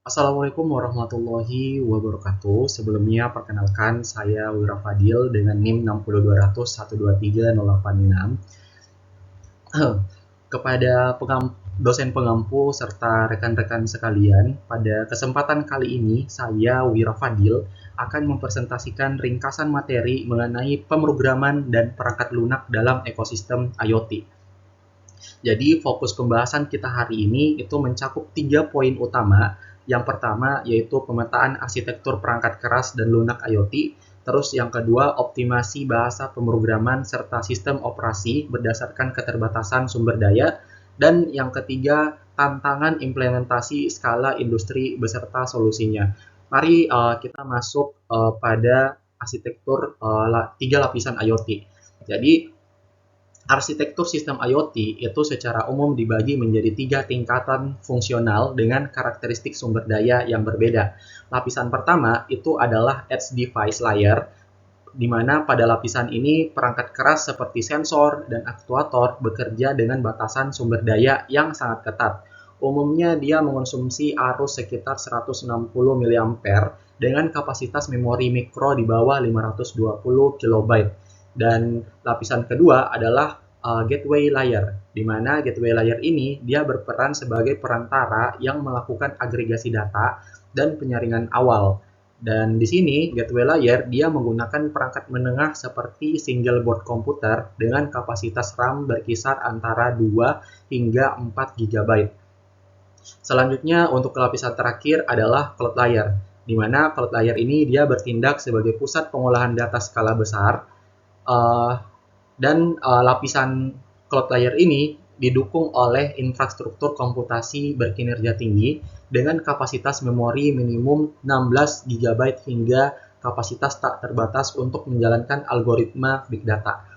Assalamualaikum warahmatullahi wabarakatuh. Sebelumnya perkenalkan saya Wira Fadil dengan NIM 60200123086. Kepada dosen pengampu serta rekan-rekan sekalian, pada kesempatan kali ini saya Wira Fadil akan mempresentasikan ringkasan materi mengenai pemrograman dan perangkat lunak dalam ekosistem IoT. Jadi fokus pembahasan kita hari ini itu mencakup 3 poin utama. Yang pertama yaitu pemetaan arsitektur perangkat keras dan lunak IoT. Terus yang kedua, optimasi bahasa pemrograman serta sistem operasi berdasarkan keterbatasan sumber daya. Dan yang ketiga, tantangan implementasi skala industri beserta solusinya. Mari kita masuk pada arsitektur 3 lapisan IoT. Jadi arsitektur sistem IoT itu secara umum dibagi menjadi 3 tingkatan fungsional dengan karakteristik sumber daya yang berbeda. Lapisan pertama itu adalah Edge Device Layer, di mana pada lapisan ini perangkat keras seperti sensor dan aktuator bekerja dengan batasan sumber daya yang sangat ketat. Umumnya dia mengonsumsi arus sekitar 160 mA dengan kapasitas memori mikro di bawah 520 KB. Dan lapisan kedua adalah gateway layer, di mana gateway layer ini dia berperan sebagai perantara yang melakukan agregasi data dan penyaringan awal. Dan di sini gateway layer dia menggunakan perangkat menengah seperti single board komputer dengan kapasitas RAM berkisar antara 2 hingga 4 GB. Selanjutnya untuk lapisan terakhir adalah cloud layer, di mana cloud layer ini dia bertindak sebagai pusat pengolahan data skala besar. Lapisan cloud layer ini didukung oleh infrastruktur komputasi berkinerja tinggi dengan kapasitas memori minimum 16 GB hingga kapasitas tak terbatas untuk menjalankan algoritma big data.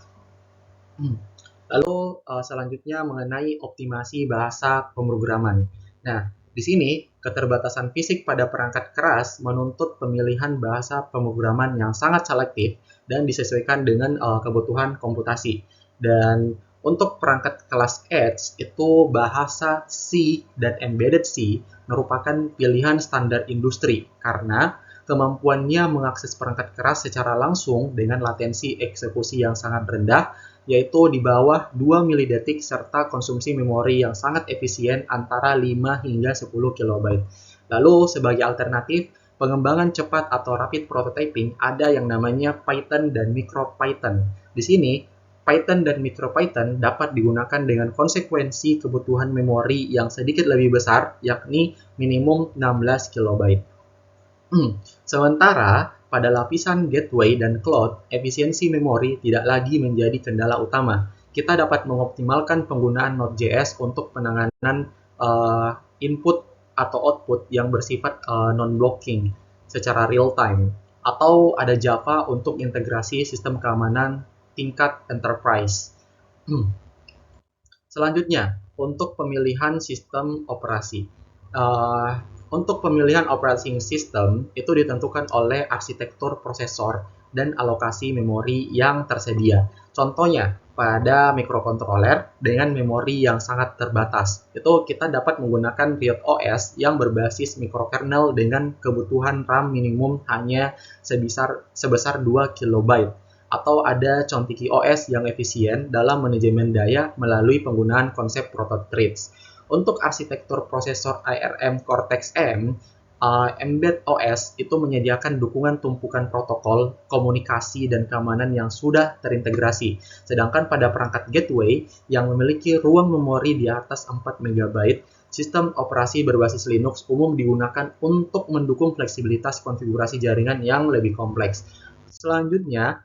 Lalu selanjutnya mengenai optimasi bahasa pemrograman. Nah, di sini keterbatasan fisik pada perangkat keras menuntut pemilihan bahasa pemrograman yang sangat selektif dan disesuaikan dengan kebutuhan komputasi. Dan untuk perangkat kelas Edge itu bahasa C dan embedded C merupakan pilihan standar industri karena kemampuannya mengakses perangkat keras secara langsung dengan latensi eksekusi yang sangat rendah, yaitu di bawah 2 milidetik serta konsumsi memori yang sangat efisien antara 5 hingga 10 KB. Lalu sebagai alternatif, pengembangan cepat atau rapid prototyping ada yang namanya Python dan MicroPython. Di sini, Python dan MicroPython dapat digunakan dengan konsekuensi kebutuhan memori yang sedikit lebih besar, yakni minimum 16 KB. Sementara pada lapisan gateway dan cloud, efisiensi memori tidak lagi menjadi kendala utama. Kita dapat mengoptimalkan penggunaan Node.js untuk penanganan input atau output yang bersifat non-blocking secara real time. Atau ada Java untuk integrasi sistem keamanan tingkat enterprise. Selanjutnya, untuk pemilihan sistem operasi. Untuk pemilihan operating system itu ditentukan oleh arsitektur prosesor dan alokasi memori yang tersedia. Contohnya, pada microcontroller dengan memori yang sangat terbatas, itu kita dapat menggunakan Riot OS yang berbasis microkernel dengan kebutuhan RAM minimum hanya sebesar 2 KB. Atau ada Contiki OS yang efisien dalam manajemen daya melalui penggunaan konsep proto-threads. Untuk arsitektur prosesor ARM Cortex-M, Mbed OS itu menyediakan dukungan tumpukan protokol, komunikasi, dan keamanan yang sudah terintegrasi. Sedangkan pada perangkat gateway yang memiliki ruang memori di atas 4 MB, sistem operasi berbasis Linux umum digunakan untuk mendukung fleksibilitas konfigurasi jaringan yang lebih kompleks. Selanjutnya,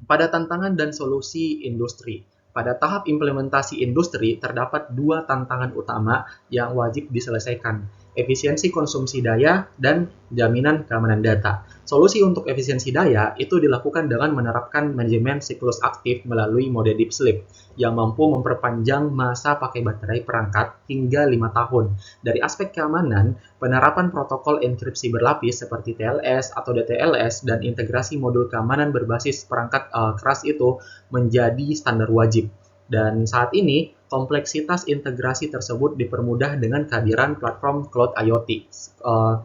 pada tantangan dan solusi industri. Pada tahap implementasi industri, terdapat 2 tantangan utama yang wajib diselesaikan, efisiensi konsumsi daya dan jaminan keamanan data. Solusi untuk efisiensi daya itu dilakukan dengan menerapkan manajemen siklus aktif melalui mode deep sleep yang mampu memperpanjang masa pakai baterai perangkat hingga 5 tahun. Dari aspek keamanan, penerapan protokol enkripsi berlapis seperti TLS atau DTLS dan integrasi modul keamanan berbasis perangkat keras itu menjadi standar wajib. Dan saat ini, Kompleksitas integrasi tersebut dipermudah dengan kehadiran platform Cloud IoT. Uh,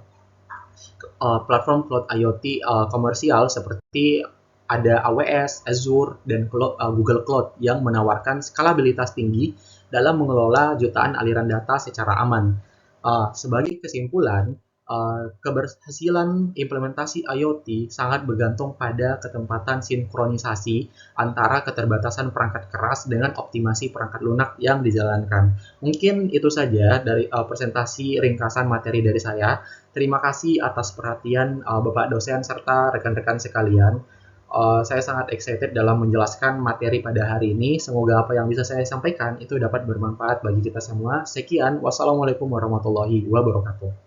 Platform Cloud IoT komersial seperti ada AWS, Azure, dan Google Cloud yang menawarkan skalabilitas tinggi dalam mengelola jutaan aliran data secara aman. Sebagai kesimpulan, keberhasilan implementasi IoT sangat bergantung pada ketepatan sinkronisasi antara keterbatasan perangkat keras dengan optimasi perangkat lunak yang dijalankan. Mungkin itu saja dari presentasi ringkasan materi dari saya. Terima kasih atas perhatian Bapak dosen serta rekan-rekan sekalian. Saya sangat excited dalam menjelaskan materi pada hari ini. Semoga apa yang bisa saya sampaikan itu dapat bermanfaat bagi kita semua. Sekian, wassalamualaikum warahmatullahi wabarakatuh.